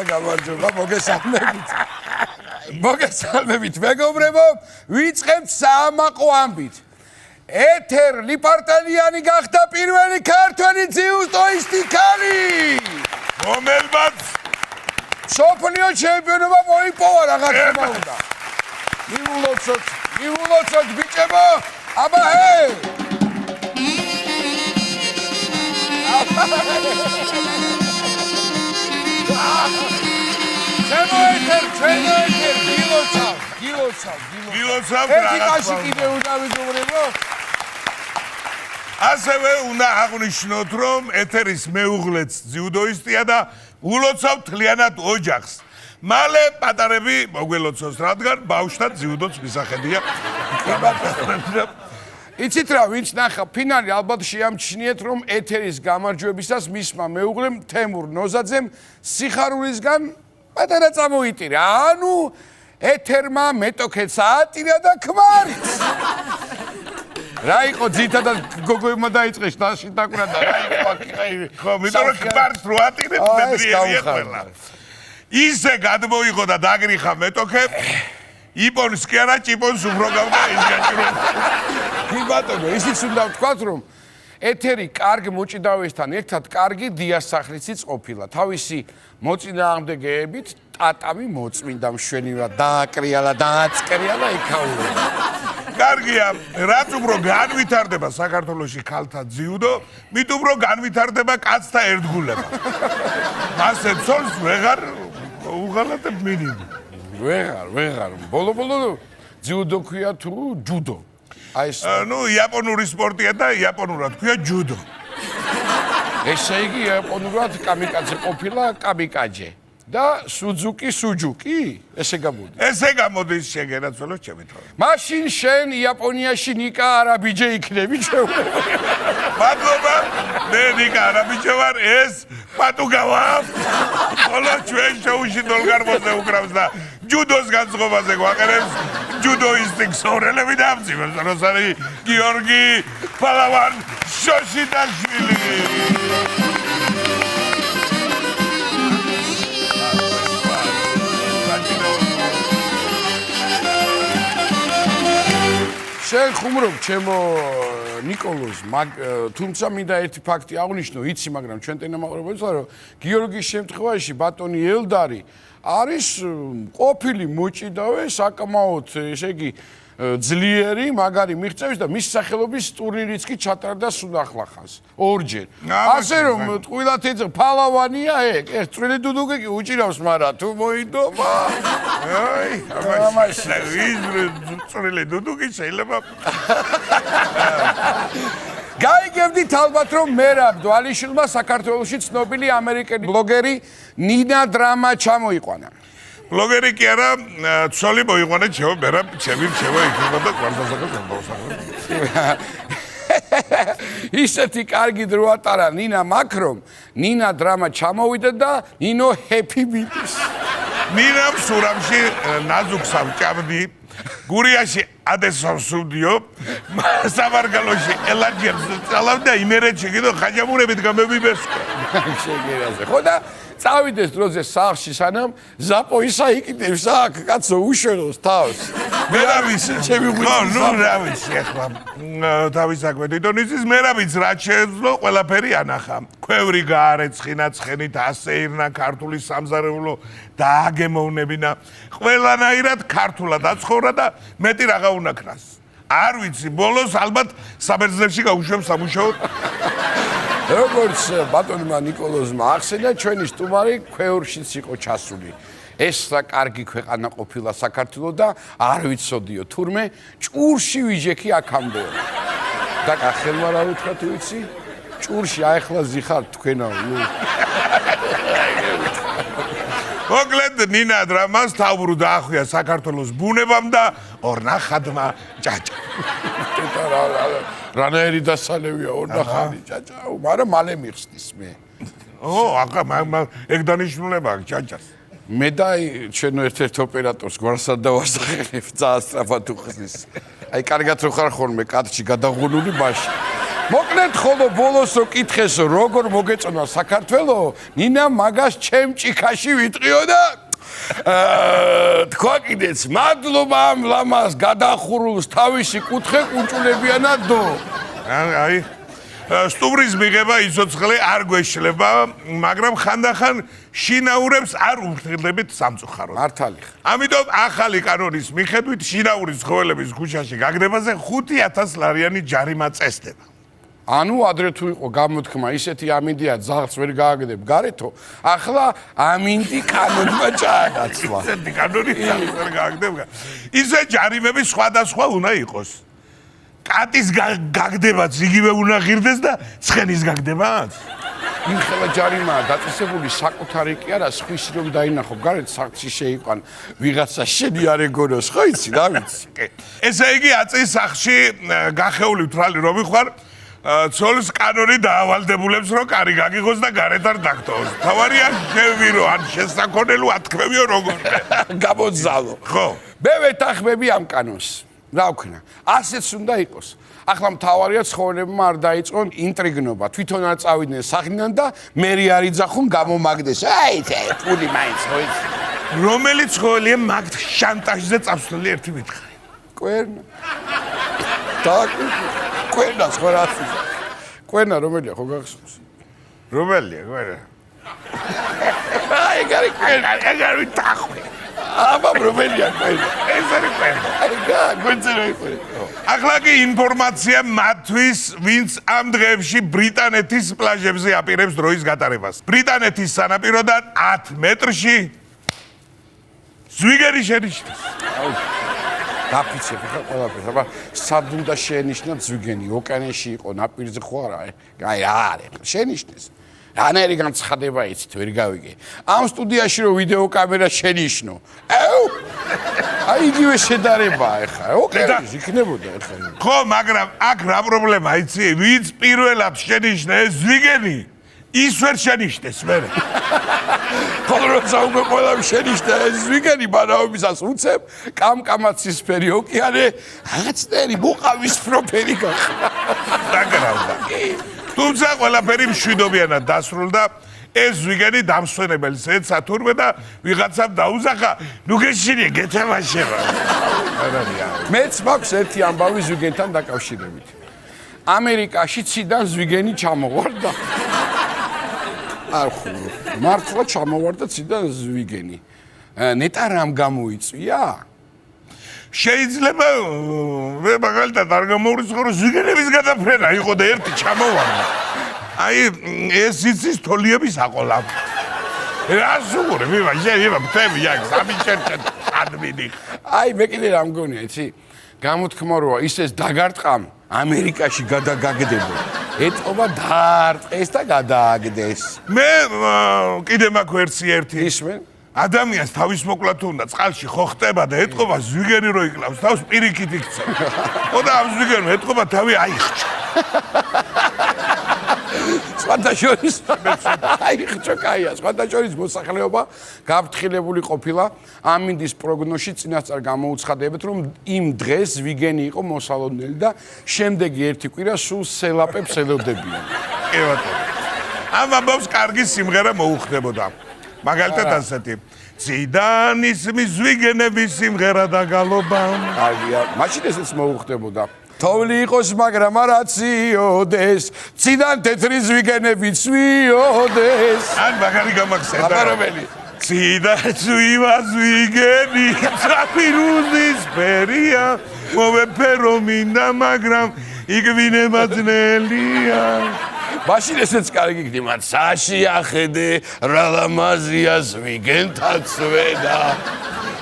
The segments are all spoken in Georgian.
გამარჯობა, მოგესალმებით, მეგობრებო, ვიწყებთ საამაყო ამბით. ეთერ ლიპარტანიანი გახდა პირველი ქართველი ძიუდოისტი ქალი, რომელმაც მსოფლიო ჩემპიონობა მოიპოვა რაღაცა უნდა. მივულოცოთ ბიჭებო, აბა ჰე! გილოცავ ერთი კაცი კიდე უნდა ვიგობრებო. ასევე უნდა აღვნიშნოთ, რომ ეთერის მეუღლეც ძიუდოისტია და ულოცავ თლიანად ოჯახს. მალე პატარები მოგველოცოს, რადგან ბავშვთა ძიუდოც მისახედია. იცით რა, ვინც ნახა ფინალი, ალბათ შეამჩნიეთ, რომ ეთერის გამარჯვებისას მისმა მეუღლემ თემურ ნოზაძემ სიხარულისგან პატარა წამოიტირა. ანუ ეთერმა მეტოქეც აატირა და ქმარიც. რა იყო ძირითადად გოგოებმა დაიწყეს დაში დაკვრა და რა იყო ხო, იმიტომ რომ ქმარს რო ატირებს მეტრიერია ყველა. ისე გადმოიღო და დაგრიხა მეტოქე. იპონს კი არა, ჭიპონს უფრო გავდა ის გაჭრო. კი ბატონო, ისიც უნდა ვთქვათ, რომ ეთერი კარგ მოჭიდავესთან ერთად კარგი დიასახლისიც ყოფილა. თავისი მოწინააღმდეგეებით ტატამი მოწმინდა მშვენივრად დააკრიალა, დააწკრიალა იქაურა. კარგია, რაც უფრო განვითარდება საქართველოში ქალთა ძიუდო, მით უფრო განვითარდება კაცთა ერთგულება. მასე ცოლს ვეღარ უღალატებ მინიმუმ. ვეღარ. ბოლო ძიუდო ქვია თუ ჯუდო. აი ეს იაპონური სპორტია და იაპონურად ქვია ჯუდო. ესე იგი იაპონურად კამიკაძე ყოფილა კამიკაჯე და სუჯუკი, ესე გამოდის. ესე გამოდის შეგენაცვალოს ჩემი თორე. მაშინ შენ იაპონიაში ნიკა არაბიჯე იქნები ჩვეულებრივ. მადლობა, მე ნიკა არაბიჯე ვარ, ეს პატუგავა. ხოლო ჩვენ შოუში დოლგარბოზე უკრავს და ჯუდოს განწყობაზე გვაყენებს ჯუდოისტი ქსოვრელები და ამძიმებს, როსალი გიორგი პალავან შოშიდაშვილი. შენ ხუმრობ ჩემო ნიკოლოზ, თუმცა მინდა ერთი ფაქტი აღნიშნო, იცი, მაგრამ ჩვენ ტენემაყურებელს რომ გიორგის შემთხვევაში ბატონი ელდარი არის ყოფილი მოჭიდავე, საკმაოდ, ესე იგი, ძლიერი, მაგარი მიღწევის და მის სახელობის ტურნირიც კი ჩატარდა სუნახლახანს ორჯერ. ასე რომ ტყუილად ეძახ ფალავანია ეს წვრილი დუდუკი კი უჭირავს, მაგრამ თუ მოიდობა. აი, ამაში წვრილი დუდუკი შეიძლება. გაიგებდით ალბათ, რომ მერაბ დვალიშვილმა საქართველოში ცნობილი ამერიკელი ბლოგერი ნინა დრამა ჩამოიყვანა. ბლოგერი კი არა, ცოლი მოიყვანა ჩემო მერაბ, ჩემი რჩევა იქნება და კვარტალსაკაც მომსახურება. ისეთი კარგი დრო ატარა ნინა მაქრომ, ნინა დრამა ჩამოვიდა და ნინო ჰეპი მიდის. ნინა სურამში ნაზუქს ამჭამდი, გურიაში ადესავ სტუდიო, სამარგალოში ელარჯიებს წალავდა იმერეთში კიდო ხაჯამურებით გამებიბესკო. შეგერაზე. ხო და წავიდეს დროზე სახლში, სანამ ზაპო ისა იკიდებს აქ, კაცო უშველოს თავს. მე რა ვიცი, ჩემი ღვიძლი. რა ვიცი, ახლა თავის საქმე თვითონიცის მე რა ვიცი, რაც შეეძლო, ყველაფერი ანახა. ქვევრი გაარეცხინა ცხენით, ასეირნა ქართული სამზარეულო დააგემოვნებინა. ყველანაირად ქართულად აცხოვრა და მეტი რაღა უნაქრას. არ ვიცი, ბოლოს ალბათ საბერძნებში გაუშვებს სამუშაოდ. როგორც ბატონმა ნიკოლოზმა ახსენა, ჩვენი სტუმარი ქვევრშიც იყო ჩასული. ეს რა კარგი ქვეყანა ყოფილა საქართველო და არ ვიცოდიო, თურმე ჭურში ვიჯექი აქამდეო. და ხელმა რა უთხრა თუ ვიცი? ჭურში აეხლა ზიხარ თქვენაო. მოკლედ ნინა დრამას თავბრუ დაახვია საქართველოს ბუნებამ და ორნახადმა ჭაჭა. რანაირი დასალევია ორნახანი ჭაჭა, მაგრამ მალე მიხსნის მე. ეგ დანიშნულება აქვს ჭაჭას. მე და ჩვენო ერთ-ერთ ოპერატორს გვარსად დავასახელებ, ძალიან სწრაფად უხსნის. აი კარგად რო ხარ ხოლმე კადრში გადაღუნული ბაში. მოკლედ ხოლო ბოლოსო კითხესო როგორ მოგეწონა საქართველო ნინა მაგას ჩემ ჭიქაში ვიტყიო და თქვა კიდეც მადლობა ამ ლამას გადახურულს თავისი კუთხე კუნჭულებიანად დო აი სტუმრის მიღება იცოცხლე არ გვეშლება მაგრამ ხანდახან შინაურებს არ უფრთხილდებით სამწუხაროდ მართალი ამიტომ ახალი კანონის მიხედვით შინაურის ცხოველების ქუჩაში გაგდებაზე 5,000 ლარიანი ჯარიმა წესდება ანუ ადრე თუ იყო გამოთქმა ისეთი ამინდია ძაღლს ვერ გააგდებ გარეთო ახლა ამინდი კანონმა ჩააგაცვა ისეთი კანონი ძაღლს ვერ გააგდებ ისე ჯარიმები სხვადასხვა უნდა იყოს კატის გაგდებაც იგივე უნდა ღირდეს და ცხენის გაგდებაც იმხელა ჯარიმაა დაწესებული საკუთარი კი არა სხვისი რომ დაინახო გარეთ სახლში შეიყვან ვიღაცა შენი არ ეგონოს ხო იცი რა ვიცი ესე იგი აწის სახლში გახეული თვალი რომ ვიხარ ცოლს კანონი დაავალდებულებს რომ კარი გაგიღოს და გარეთ არ დაგტოვოს თავარია შევირო ან შესაქმნელო ათქმევიო როგორ გამოძალო ხო მე ვეთახმები ამ კანონს რა ვქნა ასეც უნდა იყოს ახლა მთავარია ცხოველებმა არ დაიწყონ ინტრიგნობა თვითონ არ წავიდნენ სახლიდან და მერი არ იძახონ გამომაგდეს აი ეს ფული მაინც ხო იცი რომელი ცხოველია მაგ შანტაჟზე წავსვლელი ერთი მითხარი კვერნა კვერნა სხვა რასი კვერნა რომელია ხო გახსოვს რომელია კვერნა აი გარი კვერნა ეგარ ვითახვი აბა რომელია კვერნა ეს არის კვერნა აი გვენწერო იყო ახლა კი ინფორმაცია მათთვის ვინც ამ დღეებში ბრიტანეთის პლაჟებზე აპირებს დროის გატარებას ბრიტანეთის სანაპიროდან 10 მეტრში ზვიგენი შენიშნეს დაფიცებ ხა ყველაფერს აბა სად უნდა შეენიშნა ზვიგენი ოკეანეში იყო ნაპირზე ხო არა აი რა არის შენიშნეს რანაირი განცხადება იცით ვერ გავიგე ამ სტუდიაში რო ვიდეო კამერა შენიშნო აი იგივე შედარებაა ეხა ოკეანეში იქნებოდა ეხა ხო მაგრამ აქ რა პრობლემა იცი ვინც პირველად შენიშნა ეს ზვიგენი ის ვერ შენიშნეს მე ხოლო როცა უკვე ყველა შენიშნა ეს ზვიგენი ბანაობისას უცებ კამკამაცისფერი ოკეანე რაღაცნაირი მოყავისფრო ფერი გახდა დაგრავდა თუმცა ყველაფერი მშვიდობიანად დასრულდა ეს ზვიგენი დამსვენებელს ეცა თურმე და ვიღაცამ დაუზახა ნუ გეშინე გეთამაშება მეც მაქვს ერთი ამბავი ზვიგენთან დაკავშირებით ამერიკაში ციდან ზვიგენი ჩამოვარდა არ ხო მართლა ჩამოვარდა ციდან ზვიგენი ნეტა რამ გამოიწვია შეიძლება მე მაგალითად არ გამოვრიცხო რომ ზვიგენების გადაფრენა იყო და ერთი ჩამოვარდა აი ეს იცის თოლიების აყოლა რა სულ მე შეიძლება მთები აქ სამიჩერჩეთ ადმინი აი მე კიდე რა მგონია იცი გამოთქმა როა ისეს დაგარტყამ ამერიკაში გადაგაგდებო ეტყობა დაარტყეს და გადააგდეს მე კიდე მაქვს ვერსია ერთი ისმენ ადამიანს თავის მოკლა თუ უნდა წყალში ხო ხტება და ეტყობა ზვიგენი რო იკლავს თავს პირიქით იქცევ ხო და ამ ზვიგენს ეტყობა თავი აიხჭა სხვადასხვის აიხჭა კაია სხვადასხვის მოსახლეობა გაფრთხილებული ყოფილა ამინდის პროგნოზში წინასწარ გამოუცხადებთ რომ იმ დღეს ზვიგენი იყო მოსალოდნელი და შემდეგი ერთი კვირა სულ სელაპებს ელოდებიან კი ბატონო ამ ამბავს კარგი სიმღერა მოუხდებოდა მაგალითად ასეთი ციდან ისმის ზვიგენების სიმღერა და გალობა კარგია მაშინ ესეც მოუხდებოდა თოვლი იყოს მაგრამ არ აციოდეს ციდან თეთრი ზვიგენები ცვიოდეს ან მაგარი გამახსენდა აბა რომელი ციდან ცვივა ზვიგენი ტრაფირუზის ფერია მოვეფერო მინდა მაგრამ იგვინება ძნელია მაშინ ესეც კარგი გდიმათ საშიახედე რა ლამაზია ზვიგენთან ცვენა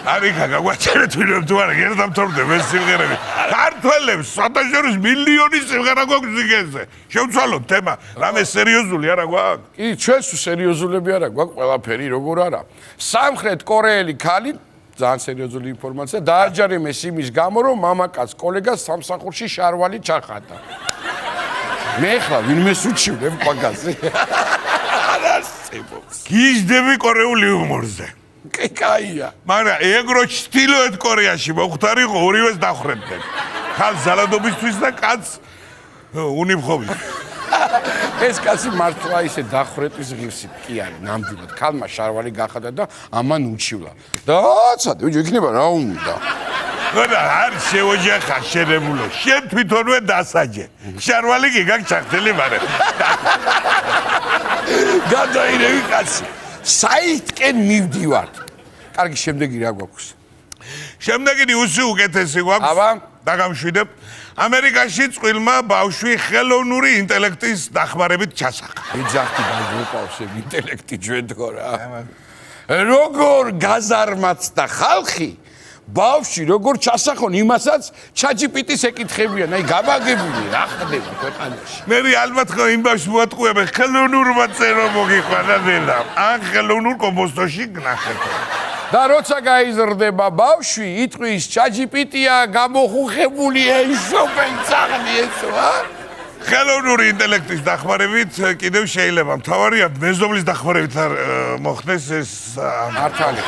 არიქა გაგვაჩერეთ ვინმე თუ არა ერთად თორდება ეს სიმღერები ქართველებს სათაშორის მილიონი სიმღერა გვაქვს ზვიგენზე შევცვალოთ თემა რამე სერიოზული არა გვაქვს კი ჩვენს სერიოზულები არა გვაქვს ყველაფერი როგორ არა სამხრეთ კორეელი ქალი ძალიან სერიოზული ინფორმაცია დააჯარიმეს იმის გამო რომ მამაკაც კოლეგას სამსახურში შარვალი ჩახატა მე ხლა ვინმე სუჩივლებ პაგაზე გიჟდები კორეული ჰუმორზე კი კაია მაგრამ ეგრო ჩtildeოთ კორეაში მოხდარიყო ორივეს დახრებდნენ ხალ ზალადობისთვის და კაც უნიფხობის. ეს კაცი მართლა ისე დახვრეტის ღირსი კი არის, ნამდვილად. ქალმა შარვალი გახადა და ამან უჩივლა. დააცადე, ბიჭო, იქნება რა უნდა. ხოდა არ შეოჯახა შენებულო. შენ თვითონვე დასაჯე. შარვალი კი გაქვს ჩახდელი მარე. გადაირევი კაცი. საითკენ მივდივართ. კარგი, შემდეგი რა გვაქვს? შემდეგი უსი უკეთესი გვაქვს. აბა, დაგამშვიდებ. ამერიკაში წყვილმა ბავშვი ხელოვნური ინტელექტის დახმარებით ჩასახა. ეძახი დაგვეყავს ეგ ინტელექტი ჩვენ თქო რა. როგორ გაზარმაცდა ხალხი ბავშვი როგორ ჩასახონ იმასაც ChatGPT-ს ეკითხებიან, აი გაბაგებული რა ხდება ქვეყანაში. მე ალბათ ხო იმ ბავშვს მოატყუებენ ხელოვნურმა წერო მოგიყვანა დედა. ან ხელოვნურ კომპოსტოში გნახეთ. და როცა გაიზრდება ბავშვი, იტყვის ChatGPT-ა გამოხუხებული ეშოპენ წაღნი ესო, ა? ხელოვნური ინტელექტის დახმარებით კიდევ შეიძლება. მთავარია მეზობლის დახმარებით არ მოხდეს ეს მართალი.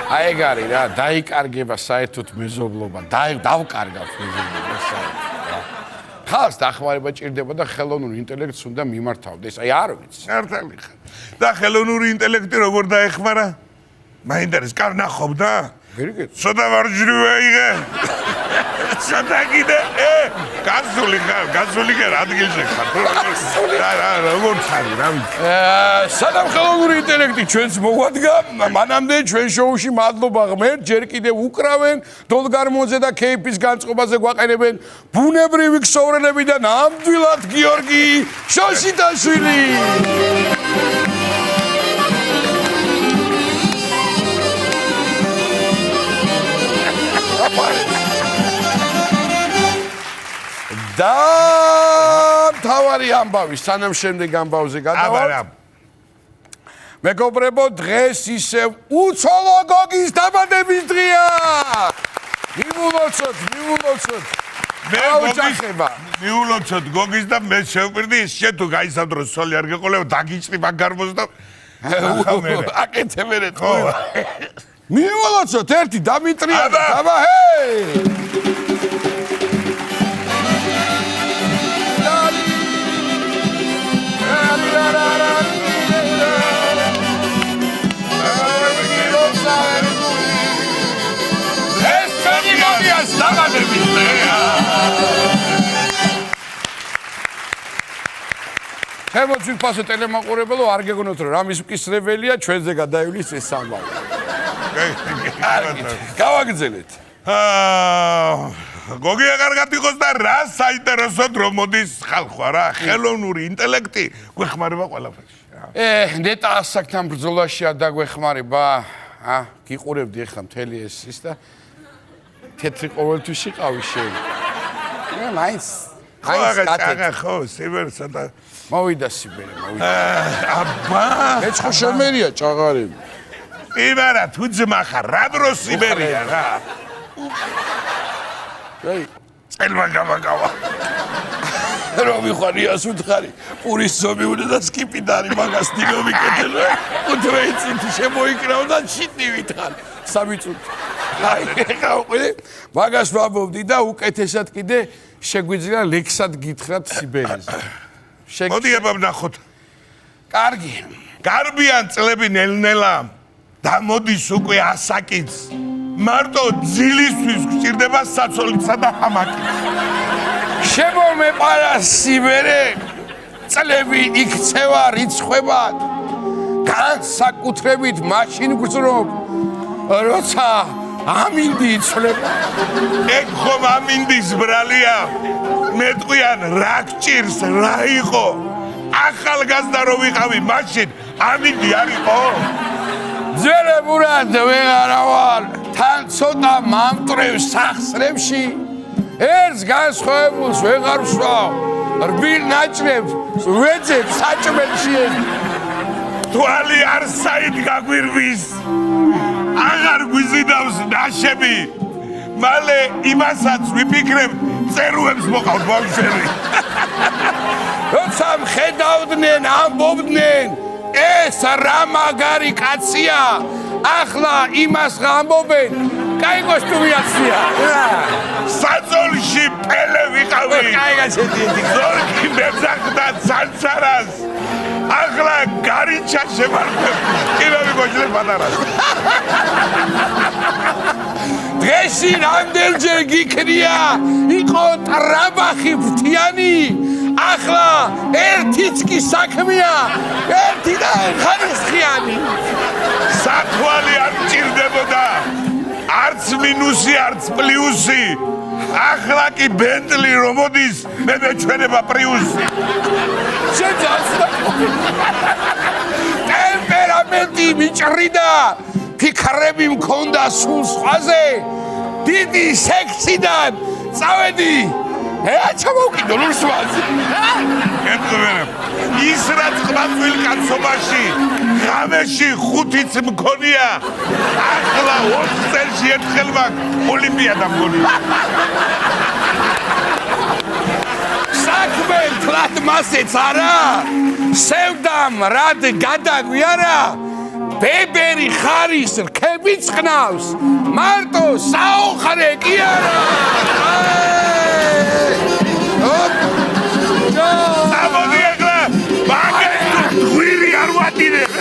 აი ეგ არის რა, დაიკარგება საერთოდ მეზობლობა, დავკარგავთ მეზობლობა საერთოდ რა. ხალხს დახმარება ჭირდება და ხელოვნური ინტელექტს უნდა მიმართავდეს. აი არ ვიცი. მართალი ხარ. და ხელოვნური ინტელექტი როგორ დაეხმარა? მაინტერეს კარ ნახობდა? ვერიგეთ. ცოტა ვარჯრივე იღე. ცოტა კიდე გასული ხარ ადგილზე ხარ. რა როგორ ხარ რა ვიცი. სანამ ხელოვნური ინტელექტი ჩვენს მოგვადგა, მანამდე ჩვენ შოუში მადლობა ღმერთ, ჯერ კიდევ უკრავენ დოლგარმონზე და кейფის განწყობაზე გვაყენებენ ბუნებრივი ქსოვრენები და ნამდვილად გიორგი შოშიტაშვილი. და მთავარი ამბავი, სანამ შემდეგ ამბავზე გადავართ. მეგობრებო, დღეს ისევ უცოლო გოგის დაბადების დღეა. მივულოცოთ. მიულოცოთ გოგის და მე შევპირდი შენ თუ გაისავდრო სოლი არ გეყოლებ დაგიჭრი მაგარმოს და აკეთებერეთ. მივულოცოთ ერთი დამიტრია და დაბა ჰეი. შემოძვირფასო ტელემაყურებელო, არ გეგონოთ რომ რამის მკისრებელია, ჩვენზე გადაივლის ეს ამბავი. გავაგრძელეთ. გოგია კარგად იყოს და რა საინტერესოდ რომ მოდის ხალხვა რა, ხელოვნური ინტელექტი გვეხმარება ყველაფერში. ნეტა ასაკთან ბრძოლაში არ დაგვეხმარება. გიყურებდი ახლა მთელი ეს ის და თეთრი ყოველთვის იყავი შენ. მაინც ხო, სიბერსა და მოვიდა სიბერე, მოვიდა. აბა, მეცხო შემერია ჭაღარები. იმარა თუ ძმა ხარ, რა დროს სიბერია რა. აი, წელმა გამაგავა. რომ ვიხარიას უთხარი, პურის ზომი უნდა და სკიპიდარი მაგას დინო მიკეთე რა. უთვეიცით შემოიკრავ და შიტი ვითხარ. 3 წუთი. აი, ეხა უყურე, მაგას ვამბობდი და უკეთესად კიდე შეგვიძლია ლექსად გითხრათ სიბერეზე. მოდი აბა ვნახოთ. კარგი. გარბიან წლები ნელ-ნელა და მოდის უკვე ასაკიც. მარტო ძილისთვის გვჭირდება საცოლისა და ჰამაკი. შემომეყარა სიბერე, წლები იქცევა რიცხვებად. განსაკუთრებით მაშინ გძნობ, როცა ამინდი იცვლება. ეგ ხომ ამინდის ბრალია. მეტყვიან რა გჭირს, რა იყო? ახალგაზრდა რო ვიყავი, მაშინ ამინდი არ იყო? ძველებურად ვეღარა ვარ, თან ცოტა მამტრევ სახსრებში. ერთს განსხვავებულს ვეღარ ვსვავ, რბილ ნაჭრებს ვეძებ საჭმელში. თვალი არ საით გაგვირვის. აღარ გვიზიდავს ნაშები. მალე იმასაც ვიფიქრებ, წერუებს მოყავთ ბავშვები. როცა მხედავდნენ, ამბობდნენ, ეს რა მაგარი კაცია. ახლა იმას ამბობენ, კაი კოსტუმი აცია. საძოლში პელე ვიყავი. კაი გაცედიეთი. ზორგი მეძახდა ცანცარას. ახლა გარიჩა შემარხვევ. კიდევ მიგოჩლე პატარას. დღეში რამდენჯერ გიქნია იყო ტრაბახი ფრთიანი ახლა ერთიც კი საქმეა ერთი და ხარისხიანი საქმე არ მჭირდებოდა არც მინუსი არც პლუსი ახლა კი ბენტლი რომ მოდის მე მეჩვენება პრიუსი შეძახდა ტემპერამენტი მიჭრიდა ფიქრები მქონდა სულ სხვაზე დიდი სექსიდან წავედი ჩამოვკიდო ლურსვაზე ემკვერებ ის რაც ყმაწვილ კაცობაში ღამეში 5-იც მქონია ახლა 20 წელში ერთხელ მაქვს ოლიმპიადა მქონია საქმე თლად მასეც არა სევდამ რად გადაგვი არა ბებერი ხარის რქები წყნავს მარტო საოხრე კი არა ამოდი ახლა მაგას თუ ღვირი არ ვატირებ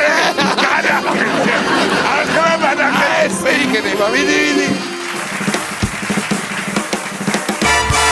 ახლა მანახე ესე იქნება მიდი